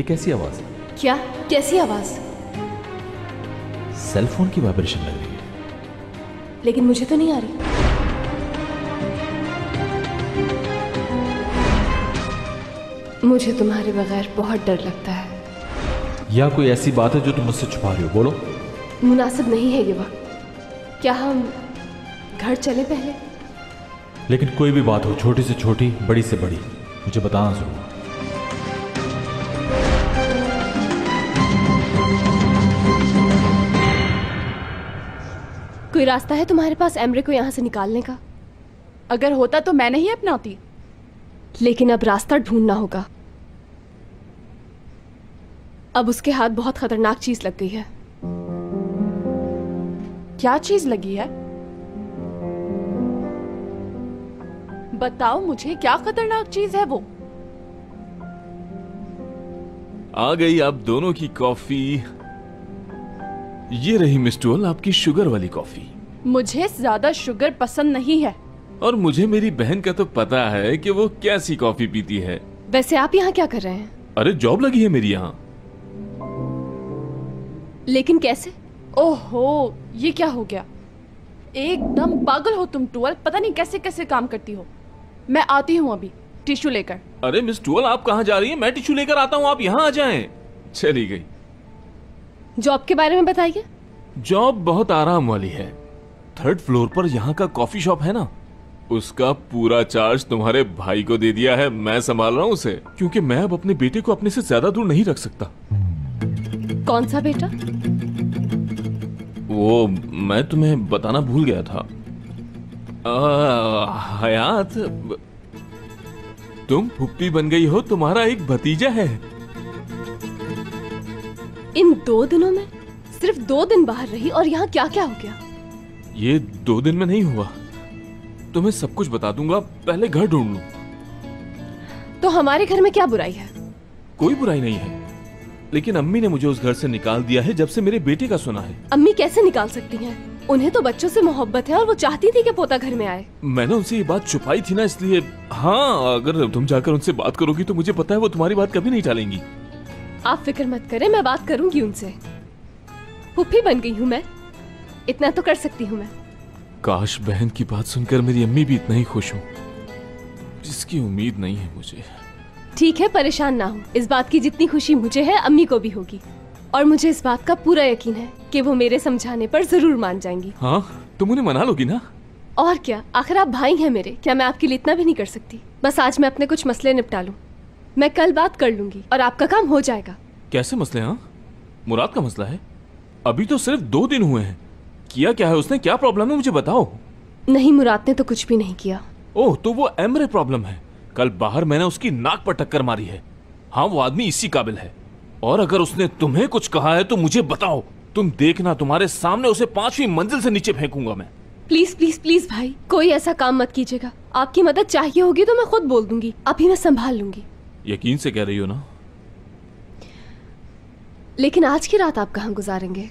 ये कैसी आवाज है? क्या? कैसी आवाज? सेल फोन की वाइब्रेशन लग रही है। लेकिन मुझे तो नहीं आ रही। मुझे तुम्हारे बगैर बहुत डर लगता है। या कोई ऐसी बात है जो तुम मुझसे छुपा रही हो? बोलो। मुनासिब नहीं है ये वक्त। क्या हम घर चले पहले? लेकिन कोई भी बात हो, छोटी से छोटी, बड़ी से बड़ी, मुझे बताना जरूर। कोई रास्ता है तुम्हारे पास एमरे को यहाँ से निकालने का? अगर होता तो मैं नहीं अपनाती। लेकिन अब रास्ता ढूंढना होगा। अब उसके हाथ बहुत खतरनाक चीज लग गई है। क्या चीज लगी है? बताओ मुझे, क्या खतरनाक चीज है वो? आ गई आप दोनों की कॉफी। ये रही मिस टोल, आपकी शुगर वाली कॉफी। मुझे ज्यादा शुगर पसंद नहीं है। और मुझे मेरी बहन का तो पता है कि वो कैसी कॉफी पीती है। वैसे आप यहाँ क्या कर रहे हैं? अरे जॉब लगी है मेरी यहाँ। लेकिन कैसे? ओहो, ये क्या हो गया? एकदम पागल हो तुम टोल, पता नहीं कैसे कैसे काम करती हो। मैं आती हूँ अभी टिश्यू लेकर। अरे मिस टोल, आप कहाँ जा रही हैं? मैं टिश्यू लेकर आता हूँ, आप यहाँ आ जाएं। चली गई। जॉब के बारे में बताइए। जॉब बहुत आराम वाली है। 3rd फ्लोर पर यहाँ का कॉफी शॉप है ना, उसका पूरा चार्ज तुम्हारे भाई को दे दिया है। मैं संभाल रहा हूँ उसे, क्योंकि मैं अब अपने बेटे को अपने से ज्यादा दूर नहीं रख सकता। कौन सा बेटा? वो मैं तुम्हें बताना भूल गया था। हयात, तुम फुप्पी बन गई हो, तुम्हारा एक भतीजा है। इन 2 दिनों में सिर्फ 2 दिन बाहर रही और यहाँ क्या क्या हो गया? ये 2 दिन में नहीं हुआ, तुम्हें सब कुछ बता दूंगा, पहले घर ढूंढ लूं। तो हमारे घर में क्या बुराई है? कोई बुराई नहीं है, लेकिन अम्मी ने मुझे उस घर से निकाल दिया है जब से मेरे बेटे का सुना है। अम्मी कैसे निकाल सकती हैं? उन्हें तो बच्चों से मोहब्बत है और वो चाहती थी कि पोता घर में आए। मैंने उनसे ये बात छुपाई थी ना, इसलिए। हाँ, अगर तुम जाकर उनसे बात करोगी तो मुझे पता है वो तुम्हारी बात कभी नहीं टालेंगी। आप फिक्र मत करें, मैं बात करूंगी उनसे। फुफ्फी बन गई हूँ मैं, इतना तो कर सकती हूँ मैं। काश बहन की बात सुनकर मेरी अम्मी भी इतना ही खुश हो, जिसकी उम्मीद नहीं है मुझे। ठीक है, परेशान ना हो। इस बात की जितनी खुशी मुझे है, अम्मी को भी होगी। और मुझे इस बात का पूरा यकीन है कि वो मेरे समझाने पर जरूर मान जाएंगी। हाँ, तुम उन्हें मना लोगी ना? और क्या, आखिर आप भाई हैं मेरे। क्या मैं आपके लिए इतना भी नहीं कर सकती? बस आज मैं अपने कुछ मसले निपटा लूं, मैं कल बात कर लूंगी और आपका काम हो जाएगा। कैसे मसले? हाँ, मुराद का मसला है। अभी तो सिर्फ 2 दिन हुए हैं। किया क्या है उसने? क्या प्रॉब्लम है, मुझे बताओ। नहीं, मुराद ने तो कुछ भी नहीं किया। ओह, तो वो एमरे प्रॉब्लम है। कल बाहर मैंने उसकी नाक पर टक्कर मारी है। हाँ, वो आदमी इसी काबिल है। और अगर उसने तुम्हें कुछ कहा है तो मुझे बताओ। तुम देखना, तुम्हारे सामने उसे 5वीं मंजिल से नीचे फेंकूंगा मैं। प्लीज प्लीज प्लीज भाई, कोई ऐसा काम मत कीजिएगा। आपकी मदद चाहिए होगी तो मैं खुद बोल दूंगी, अभी मैं संभाल लूंगी। यकीन से कह रही हो ना? लेकिन आज की रात आप कहाँ गुजारेंगे?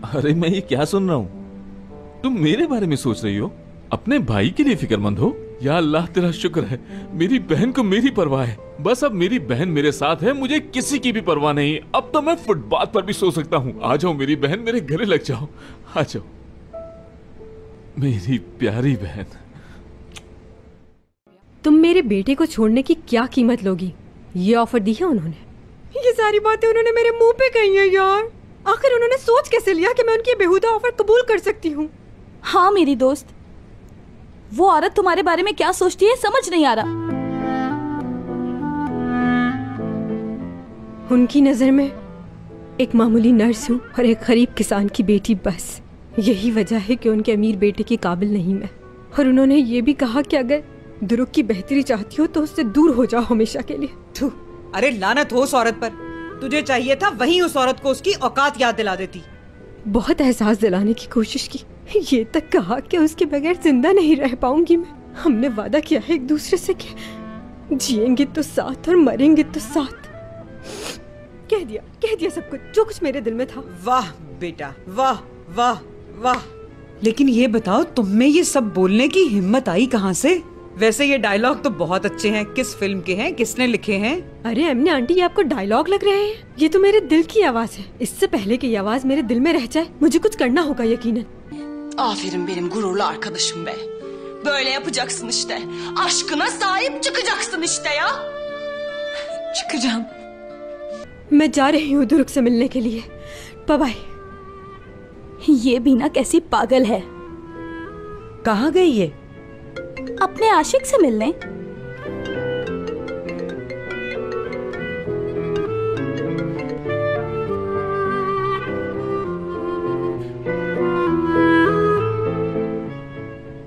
अरे मैं ये क्या सुन रहा हूँ? तुम मेरे बारे में सोच रही हो? अपने भाई के लिए फिक्रमंद हो? या अल्लाह तेरा शुक्र है, मेरी बहन को मेरी परवाह है। बस अब मेरी बहन मेरे साथ है, मुझे किसी की भी परवाह नहीं। अब तो मैं फुटपाथ पर भी सो सकता हूँ। आ जाओ मेरी बहन, मेरे गले लग जाओ। आ जाओ मेरी प्यारी बहन। तुम मेरे बेटे को छोड़ने की क्या कीमत लोगी? ये ऑफर दी है उन्होंने? ये सारी बातें उन्होंने मेरे मुंह पे कही है यार। आखिर उन्होंने सोच कैसे लिया कि मैं उनकी बेहुदा ऑफर कबूल कर सकती हूँ? हाँ मेरी दोस्त, वो औरत तुम्हारे बारे में क्या सोचती है समझ नहीं आ रहा। उनकी नजर में एक मामूली नर्स हूँ और एक गरीब किसान की बेटी, बस यही वजह है कि उनके अमीर बेटे के काबिल नहीं मैं। और उन्होंने ये भी कहा कि अगर दुरुक की बेहतरी चाहती हो तो उससे दूर हो जाओ हमेशा के लिए। थू, अरे लानत हो उस औरत पर। तुझे चाहिए था वहीं उस औरत को उसकी औकात याद दिला देती। बहुत एहसास दिलाने की कोशिश की, ये तक कहा कि उसके बगैर जिंदा नहीं रह पाऊंगी मैं। हमने वादा किया है एक दूसरे से कि जिएंगे तो साथ और मरेंगे तो साथ। कह दिया सब कुछ, जो कुछ मेरे दिल में था। वाह बेटा, वाह वाह वाह। लेकिन ये बताओ, तुम में ये सब बोलने की हिम्मत आई कहाँ से? वैसे ये डायलॉग तो बहुत अच्छे हैं। किस फिल्म के हैं, किसने लिखे हैं? अरे एमने आंटी, ये आपको डायलॉग लग रहे हैं? ये तो मेरे दिल की आवाज है। इससे पहले कि ये आवाज मेरे दिल में रह जाए, मुझे कुछ करना होगा यकीनन। Aferin benim gururlu arkadaşım be. Böyle yapacaksın işte. Aşkına sahip çıkacaksın işte ya. Çıkacağım. मैं जा रही हूँ दुरुक से मिलने के लिए। Bye bye. ये बीना कैसी पागल है। कहाँ गई ये? अपने आशिक से मिलने।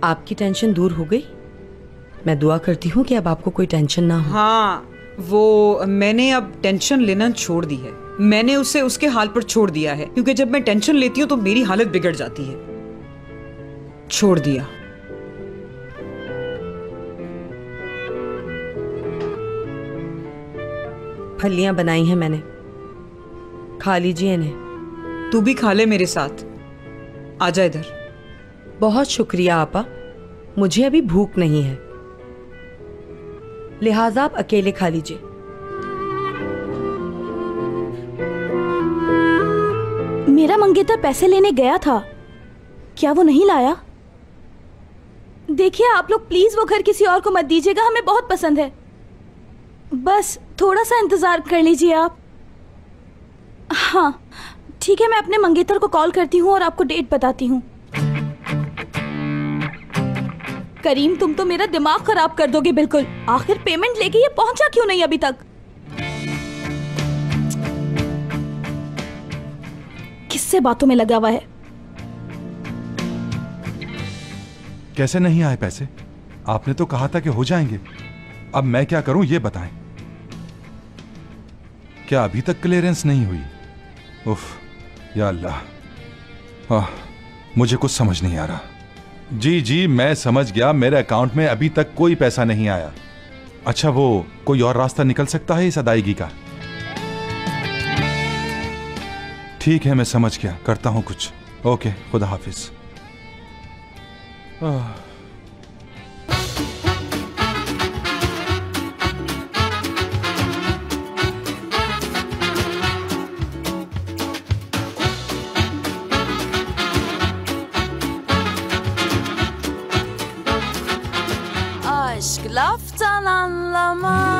आपकी टेंशन दूर हो गई? मैं दुआ करती हूँ कि अब आपको कोई टेंशन ना हो। हाँ, वो मैंने अब टेंशन लेना छोड़ दी है। मैंने उसे उसके हाल पर छोड़ दिया है, क्योंकि जब मैं टेंशन लेती हूँ तो मेरी हालत बिगड़ जाती है। छोड़ दिया। फलियां बनाई हैं मैंने, खा लीजिए इन्हें। तू भी खा ले मेरे साथ। आजा इधर। बहुत शुक्रिया आपा, मुझे अभी भूख नहीं है, लिहाजा आप अकेले खा लीजिए। मेरा मंगेतर पैसे लेने गया था, क्या वो नहीं लाया? देखिए आप लोग प्लीज वो घर किसी और को मत दीजिएगा, हमें बहुत पसंद है। बस थोड़ा सा इंतजार कर लीजिए आप। हाँ ठीक है, मैं अपने मंगेतर को कॉल करती हूँ और आपको डेट बताती हूँ। करीम तुम तो मेरा दिमाग खराब कर दोगे बिल्कुल। आखिर पेमेंट लेके ये पहुंचा क्यों नहीं अभी तक? किससे बातों में लगा हुआ है? कैसे नहीं आए पैसे? आपने तो कहा था कि हो जाएंगे। अब मैं क्या करूं ये बताएं। क्या अभी तक क्लियरेंस नहीं हुई? उफ, या अल्लाह, मुझे कुछ समझ नहीं आ रहा। जी मैं समझ गया, मेरे अकाउंट में अभी तक कोई पैसा नहीं आया। अच्छा, वो कोई और रास्ता निकल सकता है इस अदायगी का? ठीक है, मैं समझ गया, करता हूं कुछ। ओके, खुदा हाफिज। Aşk laftan anlamaz.